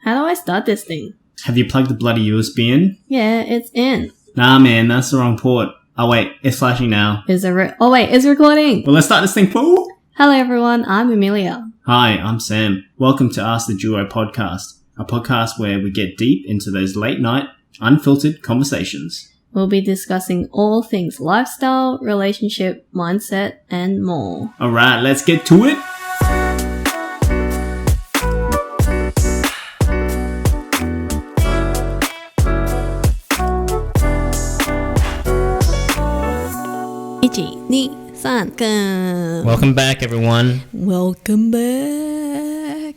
How do I start this thing? Have you plugged the bloody USB in? Yeah, it's in. Nah, man, that's the wrong port. Oh, wait, it's flashing now. It's recording. Well, let's start this thing, fool. Hello, everyone. I'm Amelia. Hi, I'm Sam. Welcome to Ask the Duo podcast, a podcast where we get deep into those late-night, unfiltered conversations. We'll be discussing all things lifestyle, relationship, mindset, and more. All right, let's get to it. Welcome back, everyone. Welcome back.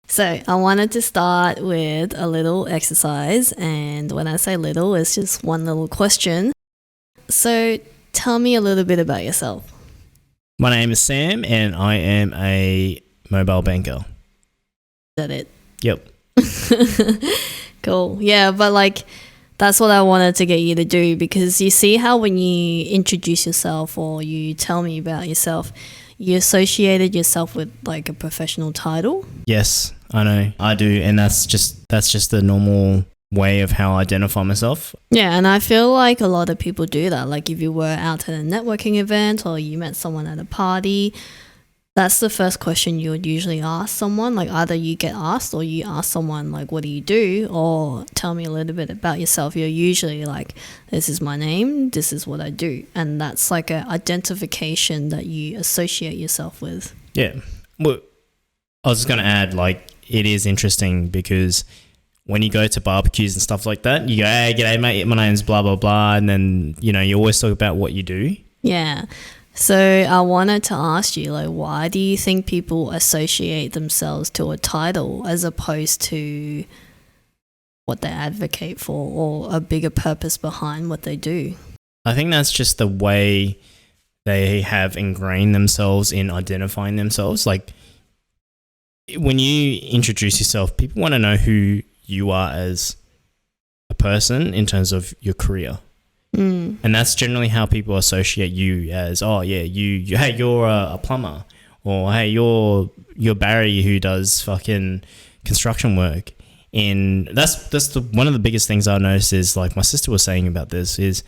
So I wanted to start with a little exercise, and when I say little, it's just one little question. So tell me a little bit about yourself. My name is Sam, and I am a mobile banker. Is that it? Yep. Cool. Yeah, but that's what I wanted to get you to do, because you see how when you introduce yourself or you tell me about yourself, you associated yourself with a professional title? Yes, I know. I do, and that's just the normal way of how I identify myself. Yeah, and I feel like a lot of people do that. Like if you were out at a networking event or you met someone at a party, that's the first question you would usually ask someone. Like either you get asked or you ask someone what do you do, or tell me a little bit about yourself. You're usually like, this is my name, this is what I do. And that's like an identification that you associate yourself with. Yeah. Well, I was just going to add, it is interesting because when you go to barbecues and stuff like that, you go, hey, g'day mate, my name's blah, blah, blah. And then, you always talk about what you do. Yeah. So I wanted to ask you, why do you think people associate themselves to a title as opposed to what they advocate for or a bigger purpose behind what they do? I think that's just the way they have ingrained themselves in identifying themselves. When you introduce yourself, people want to know who you are as a person in terms of your career. And that's generally how people associate you as, oh yeah, you hey, you're a plumber, or hey, you're Barry who does fucking construction work. And that's one of the biggest things I noticed is, my sister was saying about this, is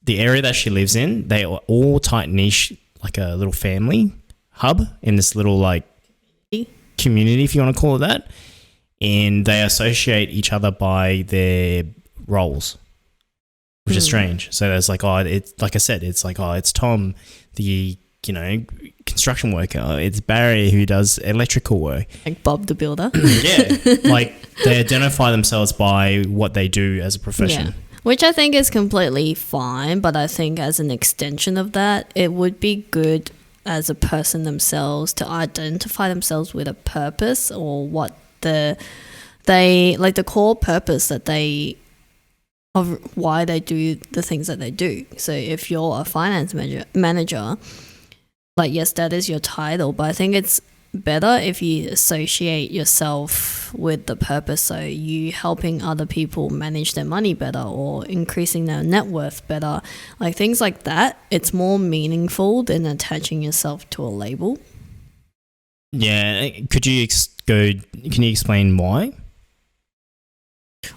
the area that she lives in, they are all tight niche, like a little family hub in this little community, if you want to call it that. And they associate each other by their roles, which is strange. So there's it's like I said, it's it's Tom, the construction worker. It's Barry who does electrical work. Like Bob the builder. Yeah, they identify themselves by what they do as a profession. Yeah. Which I think is completely fine, but I think as an extension of that, it would be good as a person themselves to identify themselves with a purpose, or what the core purpose that they of why they do the things that they do. So if you're a finance manager, yes, that is your title, but I think it's better if you associate yourself with the purpose. So you helping other people manage their money better, or increasing their net worth better, things like that. It's more meaningful than attaching yourself to a label. Yeah, can you explain why?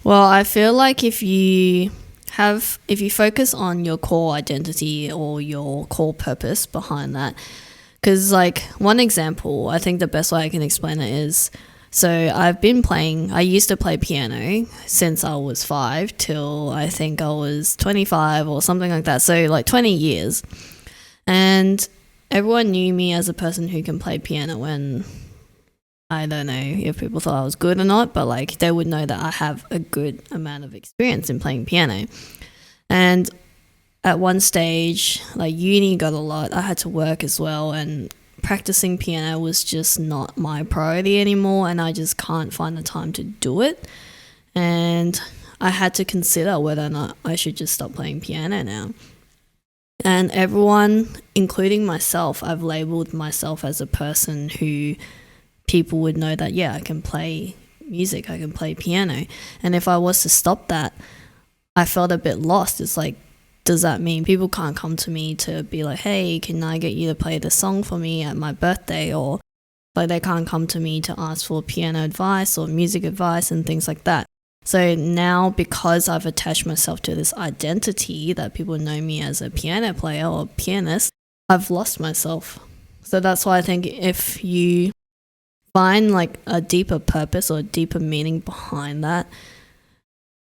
Well, I feel like if you focus on your core identity or your core purpose behind that, because one example, I think the best way I can explain it is, so I used to play piano since I was 5 till I think I was 25 or something like that. So 20 years. And everyone knew me as a person who can play piano, and I don't know if people thought I was good or not, but they would know that I have a good amount of experience in playing piano. And at one stage, uni got a lot. I had to work as well, and practicing piano was just not my priority anymore, and I just can't find the time to do it. And I had to consider whether or not I should just stop playing piano now. And everyone, including myself, I've labeled myself as a person who people would know that, yeah, I can play music, I can play piano. And if I was to stop that, I felt a bit lost. It's does that mean people can't come to me to be like, hey, can I get you to play the song for me at my birthday? Or Like they can't come to me to ask for piano advice or music advice and things like that. So now, because I've attached myself to this identity that people know me as a piano player or pianist, I've lost myself. So that's why I think if you find like a deeper purpose or a deeper meaning behind that,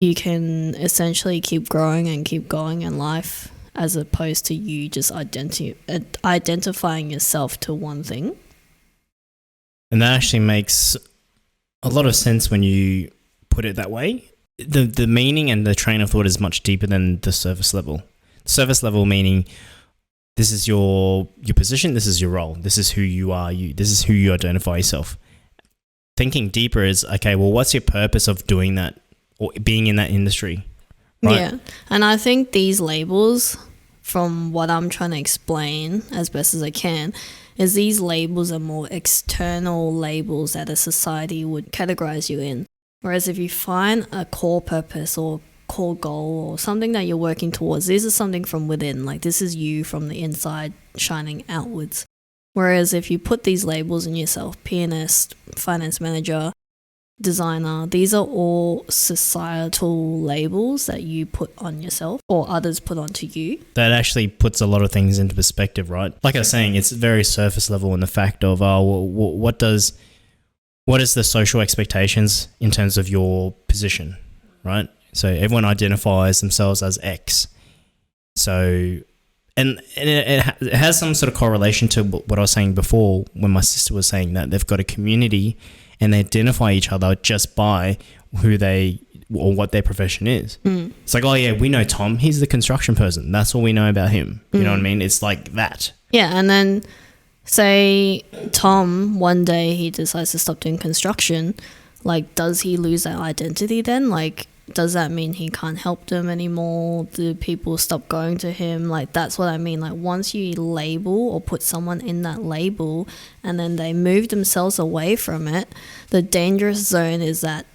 you can essentially keep growing and keep going in life, as opposed to you just identifying yourself to one thing. And that actually makes a lot of sense when you put it that way. The meaning and the train of thought is much deeper than the surface level. Surface level meaning this is your position, this is your role, this is who you are, this is who you identify yourself. Thinking deeper is, okay, well, what's your purpose of doing that or being in that industry? Right? Yeah. And I think these labels, from what I'm trying to explain as best as I can, is these labels are more external labels that a society would categorize you in. Whereas if you find a core purpose or core goal or something that you're working towards, this is something from within. Like this is you from the inside shining outwards. Whereas if you put these labels in yourself, pianist, finance manager, designer, these are all societal labels that you put on yourself or others put onto you. That actually puts a lot of things into perspective, right? Like I was saying, it's very surface level in the fact of, what is the social expectations in terms of your position, right? So everyone identifies themselves as X. So, and it has some sort of correlation to what I was saying before when my sister was saying that they've got a community and they identify each other just by who they or what their profession is. It's like, oh yeah, we know Tom, he's the construction person. That's all we know about him. You know what I mean? It's like that. Yeah, and then say Tom, one day he decides to stop doing construction. Like, does he lose that identity then? Like, does that mean he can't help them anymore? Do people stop going to him? Like, that's what I mean. Like, once you label or put someone in that label and then they move themselves away from it, the dangerous zone is that,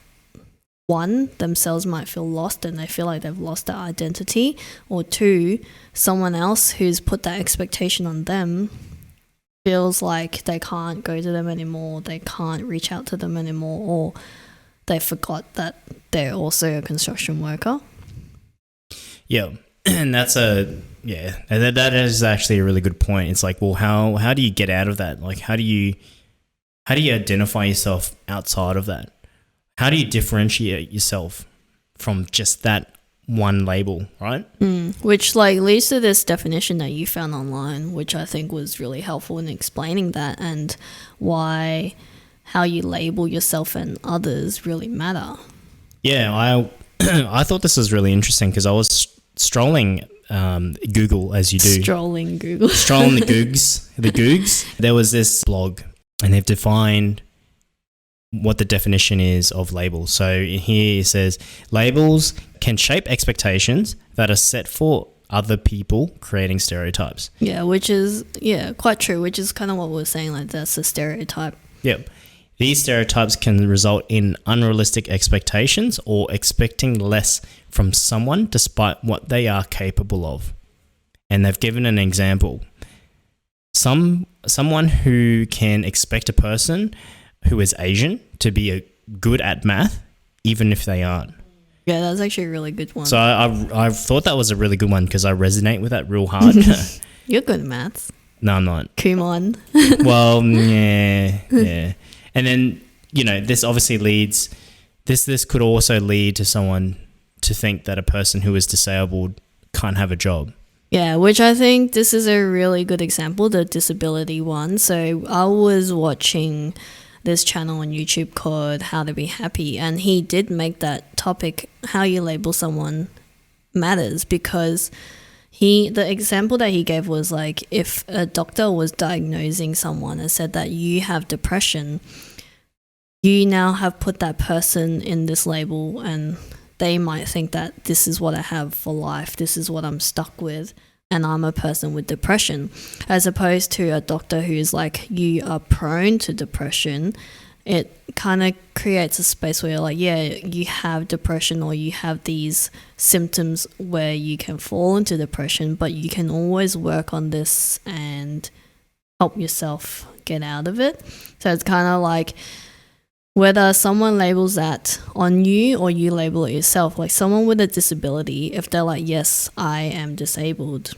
one, themselves might feel lost and they feel like they've lost their identity, or two, someone else who's put that expectation on them feels like they can't go to them anymore, they can't reach out to them anymore, or they forgot that they're also a construction worker. Yeah, and that is actually a really good point. It's like, well, how do you get out of that? Like, how do you identify yourself outside of that? How do you differentiate yourself from just that one label, right? Which like leads to this definition that you found online, which I think was really helpful in explaining that and why how you label yourself and others really matter. Yeah, I thought this was really interesting because I was strolling Google, as you do. Strolling Google. Strolling the Googs. There was this blog and they've defined what the definition is of labels. So here it says, labels can shape expectations that are set for other people, creating stereotypes. Yeah, which is, quite true, which is kind of what we were saying, like that's a stereotype. Yep. These stereotypes can result in unrealistic expectations or expecting less from someone despite what they are capable of. And they've given an example. Someone who can expect a person who is Asian to be good at math, even if they aren't. Yeah, that's actually a really good one. So I thought that was a really good one because I resonate with that real hard. You're good at maths. No, I'm not. Come on. Well, yeah. And then, this obviously leads, this could also lead to someone to think that a person who is disabled can't have a job. Yeah, which I think this is a really good example, the disability one. So I was watching this channel on YouTube called How to Be Happy, and he did make that topic, how you label someone matters, because the example that he gave was like, if a doctor was diagnosing someone and said that you have depression, you now have put that person in this label and they might think that this is what I have for life, this is what I'm stuck with, and I'm a person with depression, as opposed to a doctor who's like, you are prone to depression. It kind of creates a space where you're like, yeah, you have depression or you have these symptoms where you can fall into depression, but you can always work on this and help yourself get out of it. So it's kind of like whether someone labels that on you or you label it yourself. Like someone with a disability, if they're like, yes, I am disabled,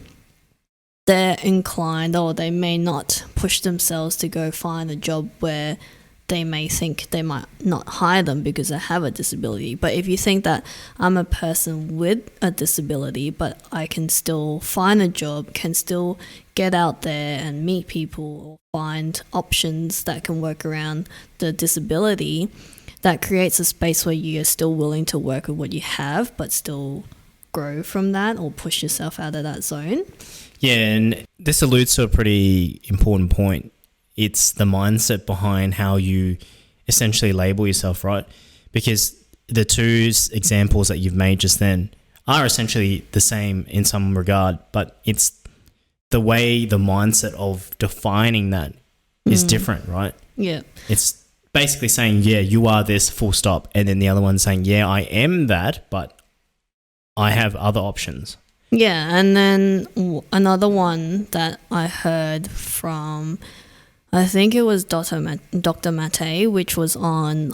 they're inclined, or they may not push themselves to go find a job where they may think they might not hire them because they have a disability. But if you think that I'm a person with a disability, but I can still find a job, can still get out there and meet people or find options that can work around the disability, that creates a space where you're still willing to work with what you have, but still grow from that or push yourself out of that zone. Yeah, and this alludes to a pretty important point. It's the mindset behind how you essentially label yourself, right? Because the two examples that you've made just then are essentially the same in some regard, but it's the way, the mindset of defining that is different, right? Yeah. It's basically saying, yeah, you are this, full stop. And then the other one saying, yeah, I am that, but I have other options. Yeah, and then another one that I heard from, I think it was Dr. Maté, which was on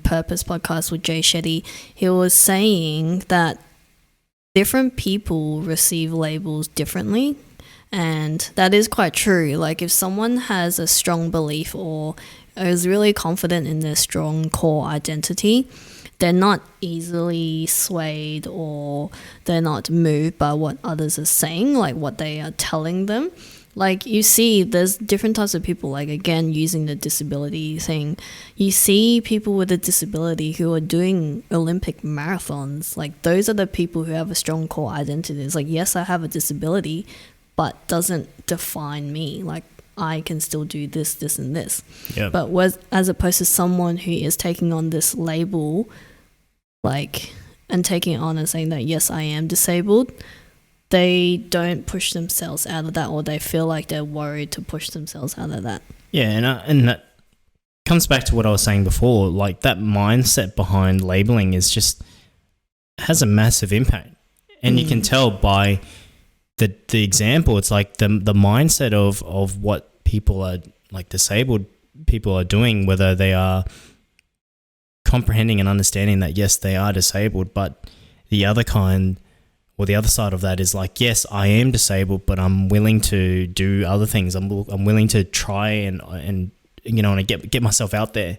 Purpose podcast with Jay Shetty. He was saying that different people receive labels differently, and that is quite true. Like if someone has a strong belief or is really confident in their strong core identity, they're not easily swayed or they're not moved by what others are saying, like what they are telling them. Like you see, there's different types of people, like again, using the disability thing. You see people with a disability who are doing Olympic marathons. Like those are the people who have a strong core identity. It's like, yes, I have a disability, but doesn't define me. Like I can still do this, this, and this. Yep. But as opposed to someone who is taking on this label, like, and taking it on and saying that, yes, I am disabled, they don't push themselves out of that, or they feel like they're worried to push themselves out of that. Yeah, and that comes back to what I was saying before. Like that mindset behind labeling is just has a massive impact, and you can tell by the example. It's like the mindset of what people are, like disabled people are doing, whether they are comprehending and understanding that yes, they are disabled, but the other kind or the other side of that is like, yes, I am disabled, but I'm willing to do other things. I'm willing to try and you know, and get myself out there,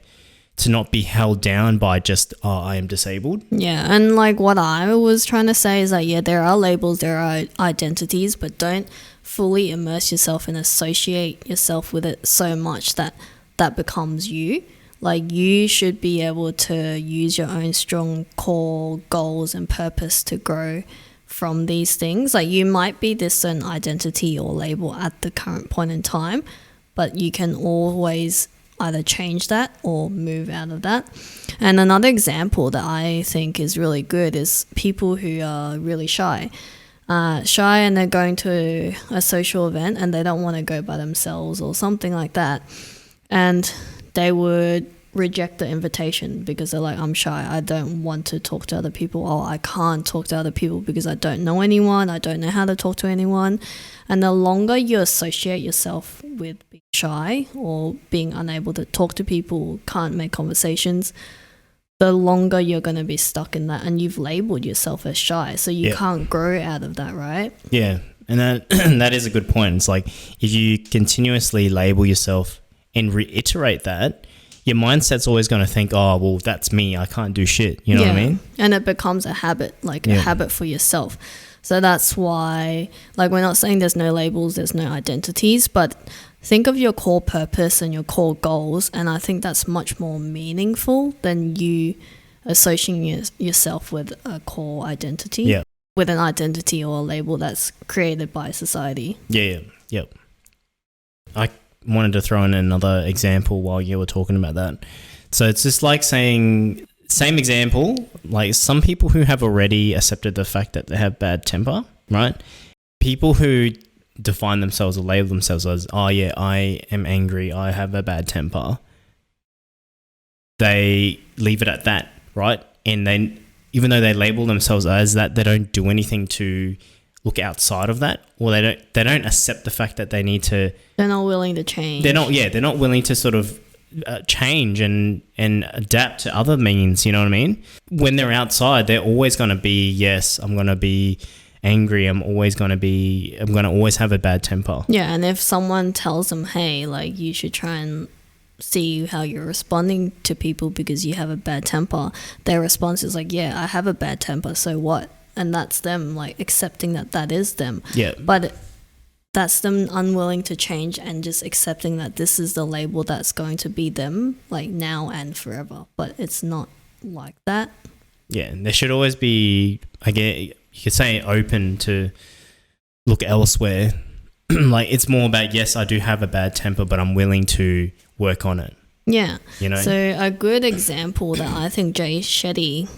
to not be held down by just, oh, I am disabled. Yeah, and like what I was trying to say is that, yeah, there are labels, there are identities, but don't fully immerse yourself and associate yourself with it so much that becomes you. Like you should be able to use your own strong core goals and purpose to grow from these things. Like you might be this certain identity or label at the current point in time, but you can always either change that or move out of that. And another example that I think is really good is people who are really shy and they're going to a social event and they don't want to go by themselves or something like that, and they would reject the invitation because they're like, I'm shy, I don't want to talk to other people, or I can't talk to other people because I don't know anyone, I don't know how to talk to anyone. And the longer you associate yourself with being shy or being unable to talk to people, can't make conversations, the longer you're going to be stuck in that, and you've labeled yourself as shy, so you can't grow out of that, right? Yeah, and that is a good point. It's like if you continuously label yourself and reiterate that, your mindset's always going to think, oh, well, that's me, I can't do shit. You know what I mean? And it becomes a habit, like a habit for yourself. So that's why, like, we're not saying there's no labels, there's no identities, but think of your core purpose and your core goals, and I think that's much more meaningful than you associating yourself with a core identity, with an identity or a label that's created by society. Yep. I wanted to throw in another example while you were talking about that. So it's just like saying, same example, like some people who have already accepted the fact that they have bad temper, right? People who define themselves or label themselves as, oh yeah, I am angry, I have a bad temper, they leave it at that, right? And then even though they label themselves as that, they don't do anything to look outside of that, or they don't accept the fact that they need to. They're not willing to change. They're not willing to sort of change and adapt to other means. You know what I mean? When they're outside, they're always going to be, yes, I'm going to be angry. I'm going to always have a bad temper. Yeah, and if someone tells them, hey, like you should try and see how you're responding to people because you have a bad temper, their response is like, yeah, I have a bad temper, so what? And that's them like accepting that is them. Yeah. But that's them unwilling to change and just accepting that this is the label that's going to be them like now and forever. But it's not like that. Yeah, there should always be, I guess you could say, open to look elsewhere. Like it's more about, yes, I do have a bad temper, but I'm willing to work on it. Yeah. You know? So a good example that I think Jay Shetty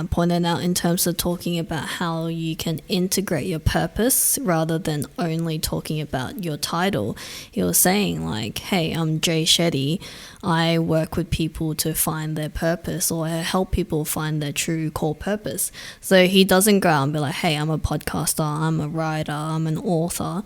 pointed out in terms of talking about how you can integrate your purpose rather than only talking about your title. He was saying like, hey, I'm Jay Shetty. I work with people to find their purpose, or I help people find their true core purpose. So he doesn't go out and be like, hey, I'm a podcaster, I'm a writer, I'm an author.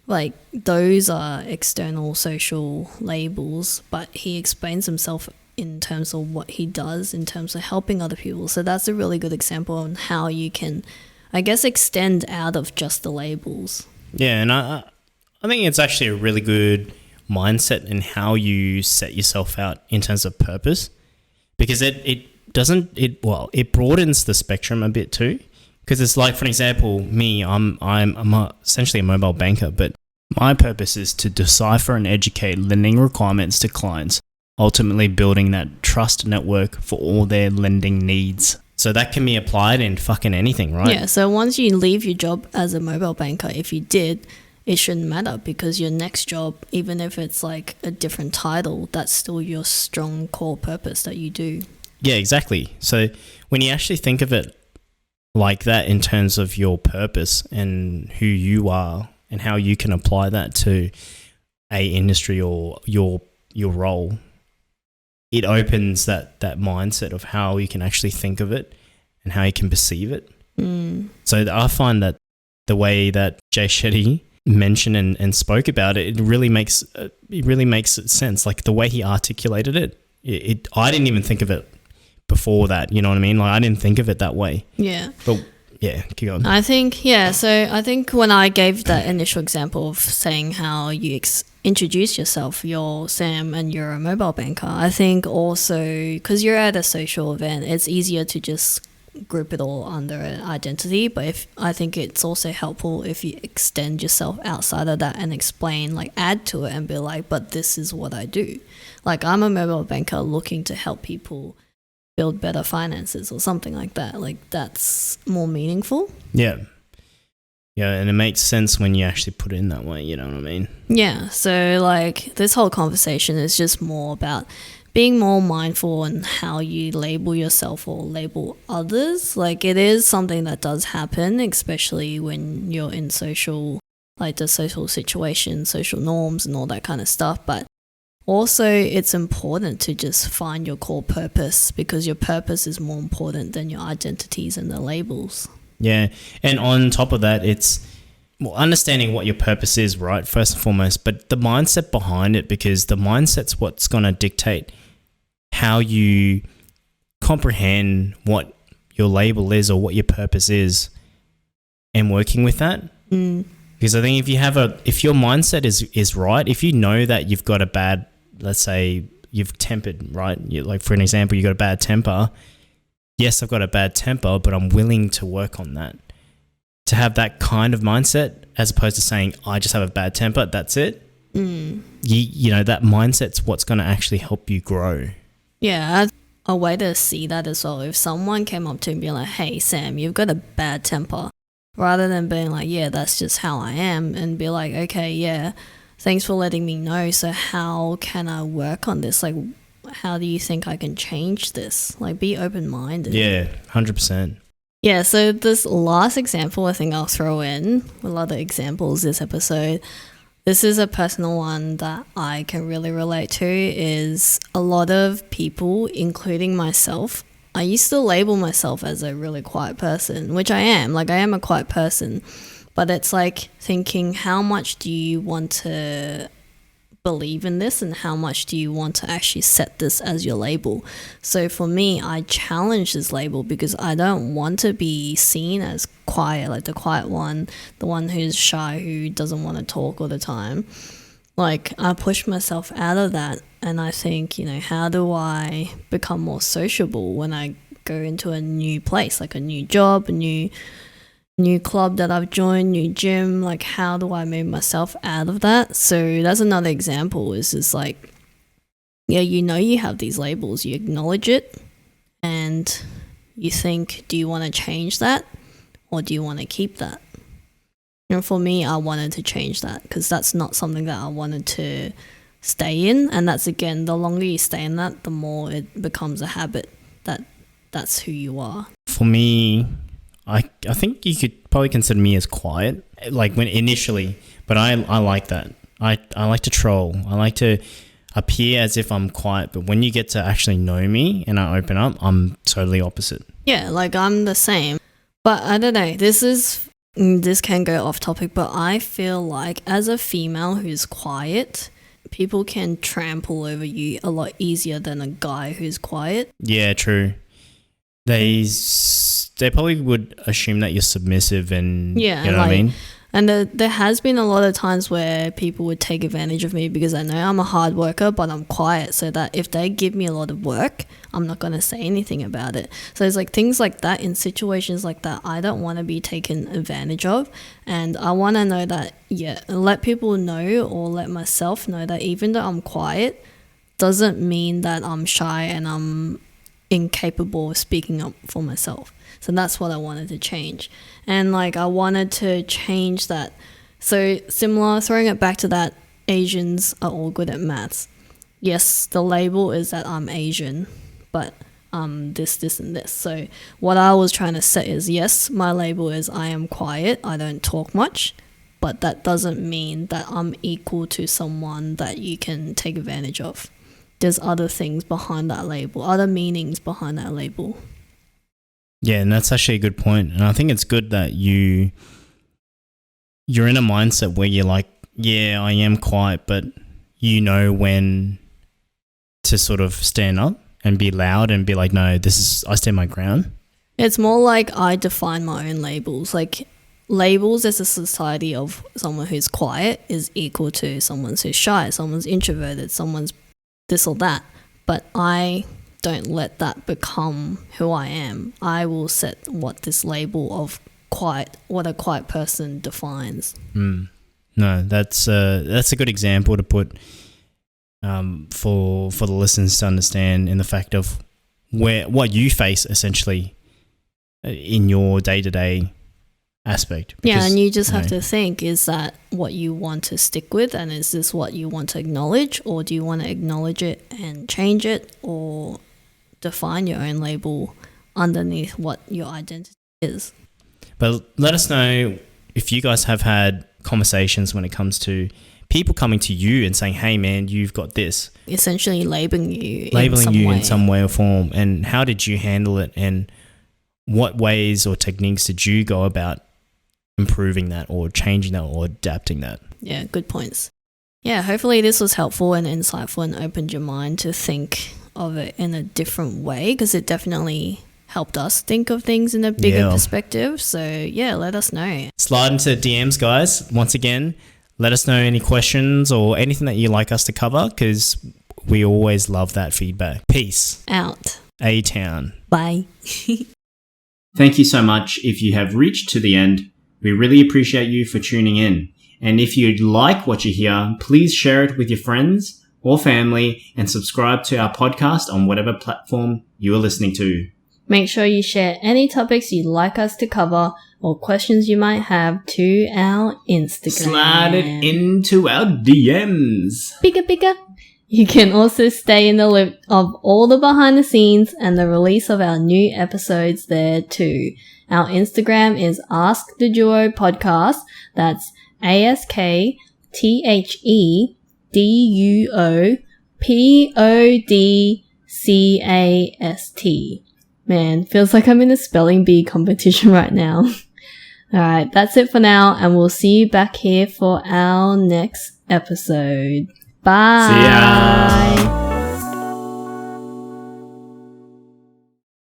Like those are external social labels, but he explains himself in terms of what he does in terms of helping other people. So that's a really good example on how you can, I guess, extend out of just the labels. Yeah, and I think it's actually a really good mindset in how you set yourself out in terms of purpose, because it broadens the spectrum a bit too. Because it's like, for example, me, I'm essentially a mobile banker, but my purpose is to decipher and educate lending requirements to clients, ultimately building that trust network for all their lending needs. So that can be applied in fucking anything, right? Yeah, so once you leave your job as a mobile banker, if you did, it shouldn't matter, because your next job, even if it's like a different title, that's still your strong core purpose that you do. Yeah, exactly. So when you actually think of it like that in terms of your purpose and who you are and how you can apply that to a industry or your role, it opens that mindset of how you can actually think of it and how you can perceive it. So I find that the way that Jay Shetty mentioned and spoke about it, it really makes sense. Like the way he articulated it, I didn't even think of it before that. You know what I mean? Like I didn't think of it that way. Yeah. But yeah, keep going. I think when I gave that initial example of saying how you introduce yourself, you're Sam and you're a mobile banker, I think also because you're at a social event, it's easier to just group it all under an identity. But I think it's also helpful if you extend yourself outside of that and explain, like add to it and be like, but this is what I do. Like I'm a mobile banker looking to help people build better finances or something like that. Like that's more meaningful. Yeah. Yeah, and it makes sense when you actually put it in that way, you know what I mean? Yeah, so like this whole conversation is just more about being more mindful on how you label yourself or label others. Like it is something that does happen, especially when you're in social, like the social situation, social norms and all that kind of stuff. But also it's important to just find your core purpose, because your purpose is more important than your identities and the labels. Yeah, and on top of that, it's understanding what your purpose is, right, first and foremost, but the mindset behind it, because the mindset's what's going to dictate how you comprehend what your label is or what your purpose is, and working with that. Because I think if your mindset is right, if you know that you've got a bad, let's say you've tempered, right? Like for an example, you got a bad temper. Yes, I've got a bad temper, but I'm willing to work on that. To have that kind of mindset, as opposed to saying, I just have a bad temper, that's it. You know, that mindset's what's going to actually help you grow. Yeah, a way to see that as well. If someone came up to me and be like, hey, Sam, you've got a bad temper, rather than being like, yeah, that's just how I am, and be like, okay, yeah, thanks for letting me know. So how can I work on this? Like, how do you think I can change this? Like, be open-minded. Yeah, 100%. Yeah, so this last example I think I'll throw in, a lot of examples this episode. This is a personal one that I can really relate to, is a lot of people, including myself, I used to label myself as a really quiet person, which I am. Like, I am a quiet person. But it's like thinking, how much do you want to believe in this and how much do you want to actually set this as your label? So for me, I challenge this label because I don't want to be seen as quiet, like the quiet one, the one who's shy, who doesn't want to talk all the time. Like, I push myself out of that, and I think, how do I become more sociable when I go into a new place, like a new job, a new club that I've joined, new gym? Like, how do I move myself out of that? So that's another example, is just like, you have these labels, you acknowledge it, and you think, do you want to change that or do you want to keep that? And for me, I wanted to change that because that's not something that I wanted to stay in. And that's, again, the longer you stay in that, the more it becomes a habit that's who you are. For me, I think you could probably consider me as quiet, like when initially, but I like that. I like to troll. I like to appear as if I'm quiet, but when you get to actually know me and I open up, I'm totally opposite. Yeah, like I'm the same. But I don't know, this can go off topic, but I feel like as a female who's quiet, people can trample over you a lot easier than a guy who's quiet. Yeah, true. They probably would assume that you're submissive and, you know what I mean? And there has been a lot of times where people would take advantage of me because I know I'm a hard worker, but I'm quiet, so that if they give me a lot of work, I'm not going to say anything about it. So it's like things like that, in situations like that, I don't want to be taken advantage of. And I want to know that, let people know, or let myself know, that even though I'm quiet, doesn't mean that I'm shy and I'm incapable of speaking up for myself. So that's what I wanted to change. And like, I wanted to change that. So similar, throwing it back to that, Asians are all good at maths. Yes, the label is that I'm Asian, but this and this. So what I was trying to say is, yes, my label is I am quiet, I don't talk much, but that doesn't mean that I'm equal to someone that you can take advantage of. There's other things behind that label, other meanings behind that label. Yeah, and that's actually a good point. And I think it's good that you're in a mindset where you're like, yeah, I am quiet, but you know when to sort of stand up and be loud and be like, no, I stand my ground. It's more like I define my own labels. Like, labels as a society of someone who's quiet is equal to someone who's shy, someone's introverted, someone's this or that. But I don't let that become who I am. I will set what this label of quiet, what a quiet person defines. No, that's a good example to put for the listeners to understand, in the fact of what you face essentially in your day-to-day aspect. Because, and you just have to think, is that what you want to stick with, and is this what you want to acknowledge, or do you want to acknowledge it and change it, or define your own label underneath what your identity is? But let us know if you guys have had conversations when it comes to people coming to you and saying, hey man, you've got this. Essentially labeling you in some way or form. And how did you handle it? And what ways or techniques did you go about improving that, or changing that, or adapting that? Yeah, good points. Yeah, hopefully this was helpful and insightful and opened your mind to think of it in a different way, because it definitely helped us think of things in a bigger perspective. So let us know. Slide into DMs, guys. Once again, let us know any questions or anything that you like us to cover, because we always love that feedback. Peace out. A-Town. Bye. Thank you so much if you have reached to the end. We really appreciate you for tuning in. And if you like what you hear, please share it with your friends or family and subscribe to our podcast on whatever platform you are listening to. Make sure you share any topics you'd like us to cover or questions you might have to our Instagram. Slide it into our DMs. Bigger. You can also stay in the loop of all the behind the scenes and the release of our new episodes there too. Our Instagram is Ask the Duo Podcast. That's AskTheDuoPodcast. Man, feels like I'm in a spelling bee competition right now. Alright, that's it for now, and we'll see you back here for our next episode. Bye! See ya!